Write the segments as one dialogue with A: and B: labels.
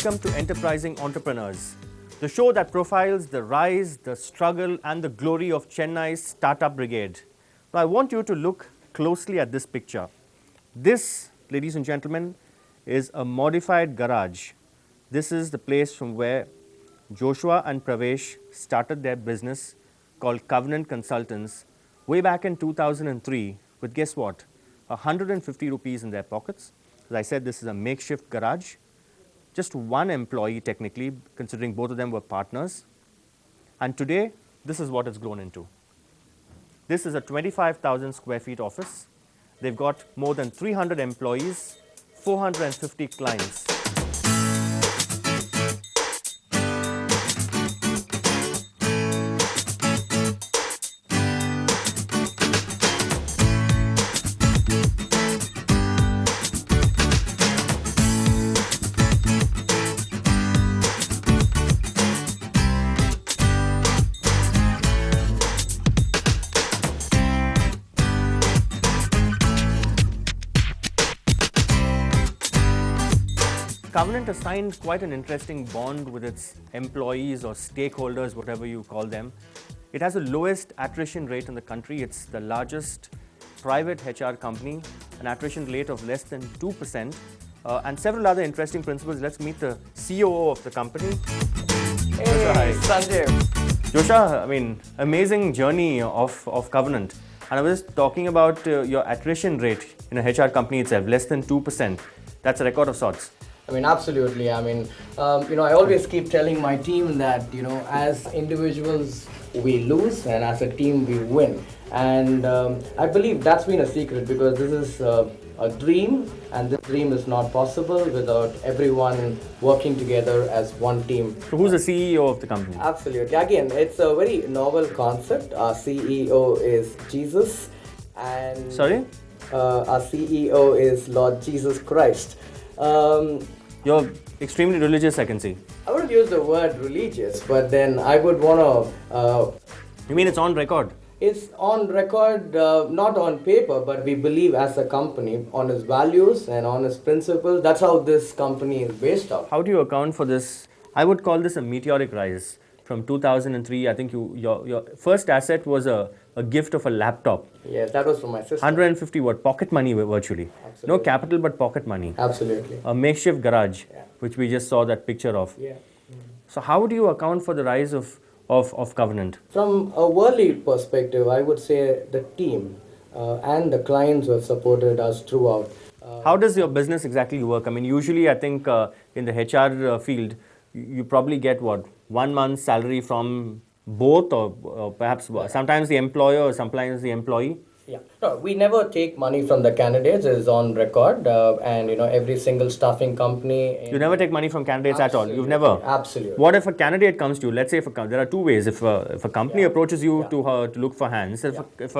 A: welcome to Enterprising Entrepreneurs, the show that profiles the rise, the struggle, and the glory of Chennai's startup brigade. Now, I want you to look closely at this picture. This, ladies and gentlemen, is a modified garage. This is the place from where Joshua and Pravesh started their business called Covenant Consultants way back in 2003 with, guess what, 150 rupees in their pockets. As I said, this is a makeshift garage. Just one employee technically, considering both of them were partners. And today, this is what it's grown into. This is a 25,000 square feet office. They've got more than 300 employees, 450 clients. Covenant has signed quite an interesting bond with its employees or stakeholders, whatever you call them. It has the lowest attrition rate in the country. It's the largest private HR company, an attrition rate of less than 2%, and several other interesting principles. Let's meet the COO of the company.
B: Hey,
A: hi.
B: Sanjay.
A: Josha, I mean, amazing journey of Covenant. And I was talking about your attrition rate in a HR company itself, less than 2%. That's a record of sorts.
B: I mean, absolutely. I mean, I always keep telling my team that, as individuals, we lose and as a team, we win. And I believe that's been a secret because this is a dream, and this dream is not possible without everyone working together as one team.
A: So who's the CEO of the company?
B: Absolutely. Again, it's a very novel concept. Our CEO is Jesus. And
A: Sorry?
B: Our CEO is Lord Jesus Christ.
A: You're extremely religious, I can see.
B: I wouldn't use the word religious, but then I would want to...
A: You mean it's on record?
B: It's on record, not on paper, but we believe as a company on its values and on its principles. That's how this company is based on.
A: How do you account for this? I would call this a meteoric rise. From 2003, I think your first asset was a gift of a laptop.
B: Yes, that was from my sister.
A: 150 what? Pocket money virtually.
B: Absolutely.
A: No capital but pocket money.
B: Absolutely.
A: A makeshift garage,
B: Yeah.
A: which we just saw that picture of.
B: Yeah.
A: So how do you account for the rise of Covenant?
B: From a worldly perspective, I would say the team and the clients who have supported us throughout.
A: How does your business exactly work? I mean, usually I think in the HR field, you probably get what? 1 month's salary from both or perhaps sometimes the employer or sometimes the employee?
B: Yeah. No, we never take money from the candidates. It's on record. And, every single staffing company...
A: You never take money from candidates at all? You've never?
B: Absolutely.
A: What if a candidate comes to you? Let's say there are two ways. If a company approaches you to look for hands, if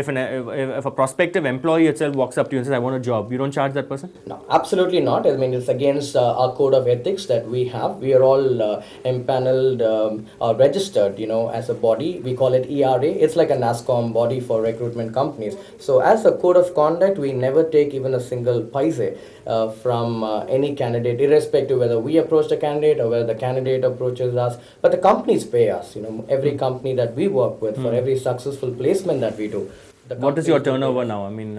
A: a prospective employee itself walks up to you and says, I want a job, you don't charge that person?
B: No, absolutely not. I mean, it's against our code of ethics that we have. We are all empaneled or registered, as a body. We call it ERA. It's like a NASCOM body for recruitment companies. So as a code of conduct, we never take even a single paise from any candidate, irrespective whether we approach the candidate or whether the candidate approaches us. But the companies pay us, every company that we work with for every successful placement that we do.
A: What is your turnover now? I mean,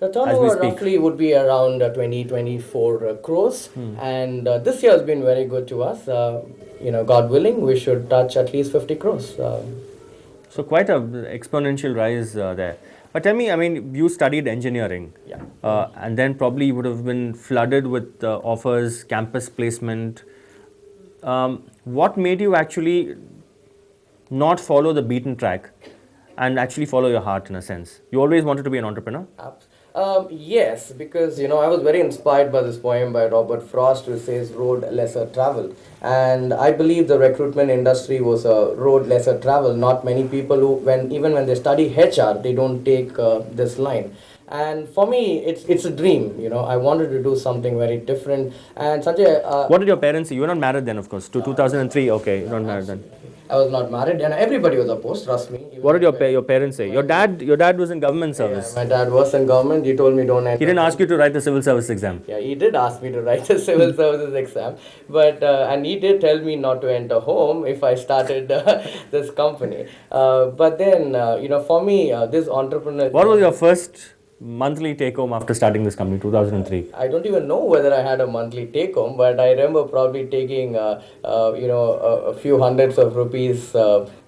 B: the turnover roughly would be around 24 crores. And this year has been very good to us. God willing, we should touch at least 50 crores.
A: So quite an exponential rise there. But tell me, I mean, you studied engineering.
B: Yeah.
A: And then probably you would have been flooded with offers, campus placement. What made you actually not follow the beaten track and actually follow your heart in a sense? You always wanted to be an entrepreneur?
B: Yes, because I was very inspired by this poem by Robert Frost, which says road lesser traveled. And I believe the recruitment industry was a road lesser traveled. Not many people who, even when they study HR, they don't take this line. And for me, it's a dream. I wanted to do something very different. And Sanjay,
A: what did your parents say? You were not married then, of course. To 2003, okay, you're not married then.
B: I was not married, and everybody was opposed. Trust me.
A: What did your parents say? Your dad was in government service.
B: My dad was in government. He told me don't enter.
A: He didn't ask you to write the civil service exam.
B: Yeah, he did ask me to write the civil services exam, but and he did tell me not to enter home if I started this company. But then, for me, this entrepreneur.
A: What was your first monthly take home after starting this company, 2003?
B: I don't even know whether I had a monthly take home, but I remember probably taking, a few hundreds of rupees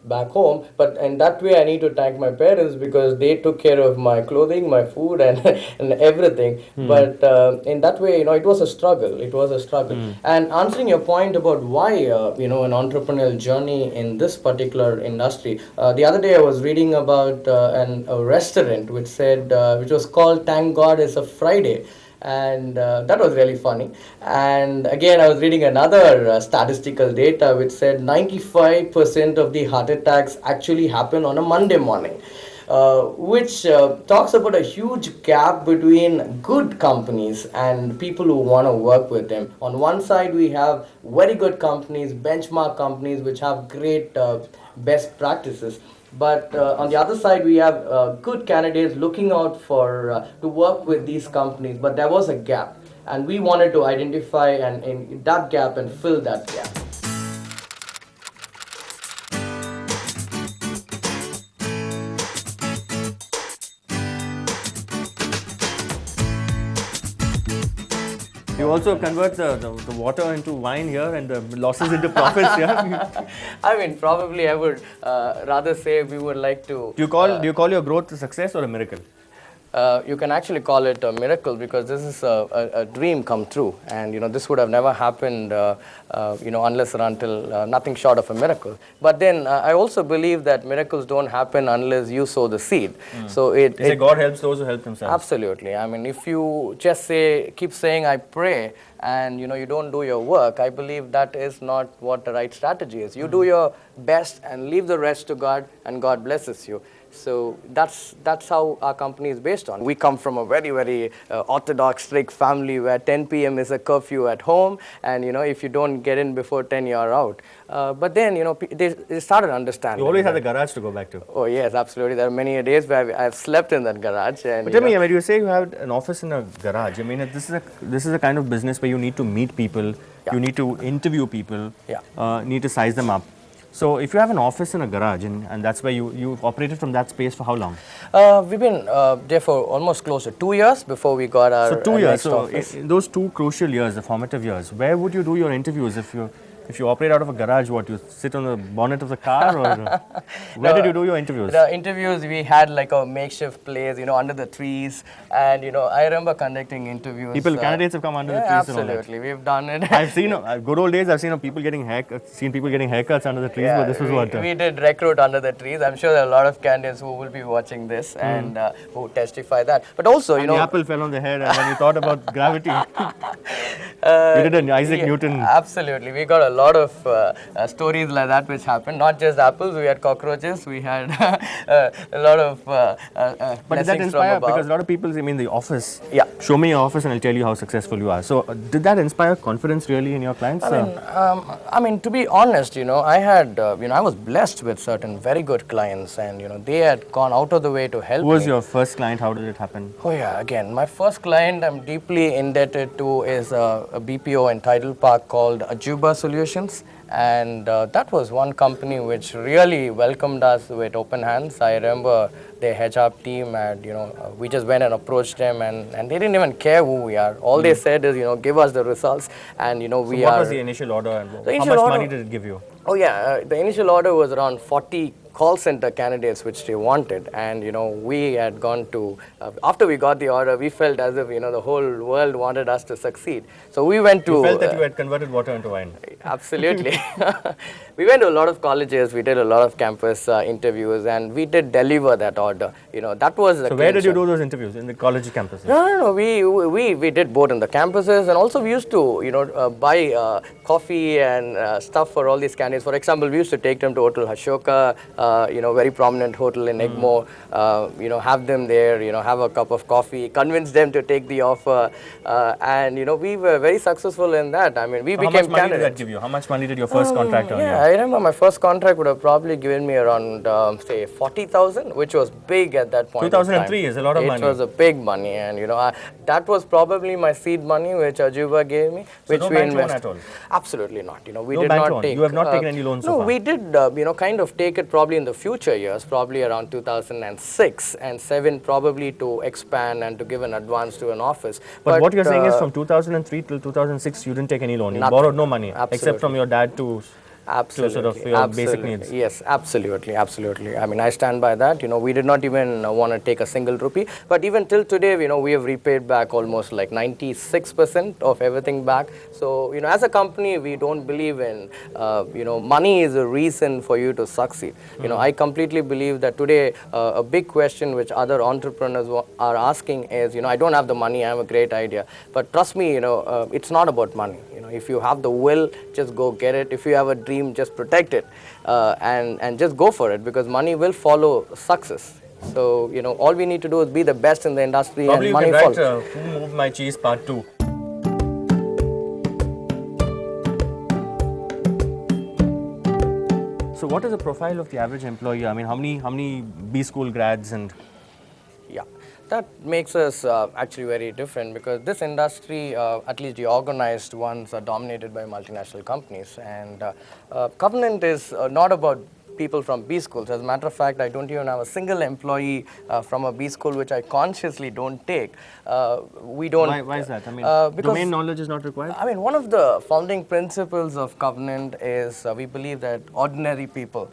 B: back home. But in that way, I need to thank my parents because they took care of my clothing, my food, and and everything. But in that way, it was a struggle. It was a struggle. And answering your point about why, an entrepreneurial journey in this particular industry, the other day I was reading about a restaurant which said, which was called "Thank God It's a Friday." And that was really funny. And again, I was reading another statistical data which said 95% of the heart attacks actually happen on a Monday morning, which talks about a huge gap between good companies and people who want to work with them. On one side, we have very good companies, benchmark companies, which have great best practices. But on the other side, we have good candidates looking out for to work with these companies. But there was a gap, and we wanted to identify and in that gap and fill that gap.
A: You also convert the water into wine here and the losses into profits here.
B: I mean, probably I would rather say we would like to.
A: Do you call your growth a success or a miracle?
B: You can actually call it a miracle because this is a dream come true, and this would have never happened, unless or until nothing short of a miracle. But then I also believe that miracles don't happen unless you sow the seed. So
A: They say God helps those who help themselves.
B: Absolutely. I mean, if you just keep saying I pray, and you don't do your work, I believe that is not what the right strategy is. You do your best and leave the rest to God, and God blesses you. So that's how our company is based on. We come from a very, very orthodox, strict family where 10 p.m. is a curfew at home, and if you don't get in before 10, you're out. But then they started understanding.
A: You always have a garage to go back to.
B: Oh yes, absolutely. There are many days where I've slept in that garage. And
A: but tell me, when you say you have an office in a garage, I mean this is a kind of business where you need to meet people, you need to interview people, need to size them up. So if you have an office in a garage and that's where you've operated from that space for how long?
B: We've been there for almost close to 2 years before we got our
A: So 2 years.
B: next
A: So
B: office.
A: in those 2 crucial years, the formative years, where would you do your interviews if you operate out of a garage? What, you sit on the bonnet of the car, or where did you do your interviews?
B: The interviews, we had like a makeshift place, under the trees, and I remember conducting interviews.
A: Candidates have come under the trees
B: absolutely.
A: and all that.
B: We've done it.
A: I've seen good old days. I've seen people getting haircuts under the trees. But this was what
B: we did recruit under the trees. I'm sure there are a lot of candidates who will be watching this and who testify that. But also,
A: the apple fell on the head, and when you thought about gravity, you did an Isaac Newton.
B: Absolutely, we got a lot of stories like that which happened. Not just apples, we had cockroaches, we had a lot of
A: But did that inspire? Because a lot of people say, the office.
B: Yeah.
A: Show me your office and I'll tell you how successful you are. So did that inspire confidence really in your clients?
B: I mean, to be honest, I had, I was blessed with certain very good clients, and they had gone out of the way to help me.
A: Who was your first client? How did it happen?
B: Oh yeah, again, my first client I'm deeply indebted to is a BPO in Tidal Park called Ajuba Solutions. And that was one company which really welcomed us with open hands. I remember their HR team and, we just went and approached them, and they didn't even care who we are. All they said is, give us the results, and,
A: So
B: we
A: what
B: are...
A: was the initial order, and how
B: initial
A: much
B: order-
A: money did it give you?
B: Oh yeah, the initial order was around 40 call center candidates which they wanted, and we had gone to after we got the order, we felt as if the whole world wanted us to succeed. So we went to...
A: You felt that you had converted water into wine.
B: Absolutely. We went to a lot of colleges, we did a lot of campus interviews, and we did deliver that order. That was the...
A: So where did you do those interviews? In the college campuses?
B: No. We did both in the campuses, and also we used to buy coffee and stuff for all these candidates. For example, we used to take them to Hotel Ashoka very prominent hotel in Egmore, have them there, have a cup of coffee, convince them to take the offer, and we were very successful in that. I mean, we
A: So
B: became
A: how much money did
B: candidates.
A: that give you? How much money did your first contract earn
B: Yeah, I remember my first contract would have probably given me around, say, 40,000, which was big at that point.
A: 2003 is a lot of money.
B: It was a big money, and that was probably my seed money, which Ajuba gave me, which
A: no
B: we
A: bank loan
B: invested.
A: at all?
B: Absolutely not. We
A: No
B: did
A: bank
B: not
A: loan.
B: take.
A: You have not taken any loans so
B: no,
A: far?
B: we did, kind of take it probably in the future years, probably around 2006 and 7, probably to expand and to give an advance to an office.
A: But what you're saying is from 2003 till 2006, you didn't take any loan. You borrowed no money, except from your dad to sort of your basic needs.
B: Yes, absolutely. I mean, I stand by that. We did not even want to take a single rupee. But even till today, we have repaid back almost like 96% of everything back. So, as a company, we don't believe in, money is a reason for you to succeed. I completely believe that today, a big question which other entrepreneurs are asking is, I don't have the money, I have a great idea. But trust me, it's not about money. If you have the will, just go get it. If you have a dream, just protect it, and just go for it, because money will follow success. So, all we need to do is be the best in the industry.
A: Probably
B: and money
A: you can write
B: follows.
A: Who Moved My Cheese Part 2. So what is the profile of the average employee? I mean, how many B school grads and...
B: Yeah, that makes us actually very different, because this industry, at least the organized ones, are dominated by multinational companies. And Covenant is not about people from B schools. As a matter of fact, I don't even have a single employee from a B school, which I consciously don't take. We don't.
A: Why is that? I mean,
B: because
A: domain knowledge is not required?
B: I mean, one of the founding principles of Covenant is we believe that ordinary people,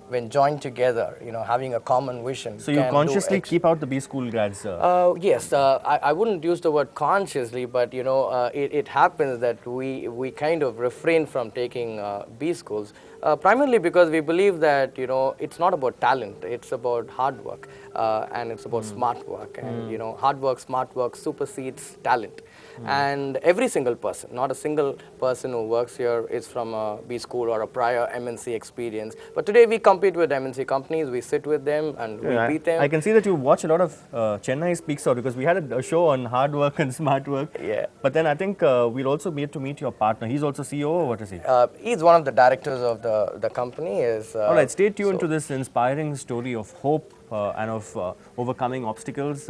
B: when joined together, having a common vision.
A: So you consciously keep out the B school grads?
B: Yes, I wouldn't use the word consciously, but it happens that we kind of refrain from taking B schools. Primarily because we believe that it's not about talent, it's about hard work, and it's about smart work, and hard work, smart work supersedes talent. And every single person, not a single person who works here is from a B school or a prior MNC experience. But today we compete with MNC companies, we sit with them and we beat them.
A: I can see that you watch a lot of Chennai Speaks Out, because we had a show on hard work and smart work.
B: Yeah.
A: But then I think we'll also be able to meet your partner. He's also CEO, or what is he?
B: He's one of the directors of the company.
A: All right, stay tuned to this inspiring story of hope and of overcoming obstacles.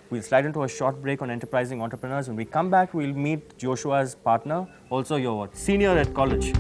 A: We'll slide into a short break on enterprising entrepreneurs. When we come back, we'll meet Joshua's partner, also your senior at college.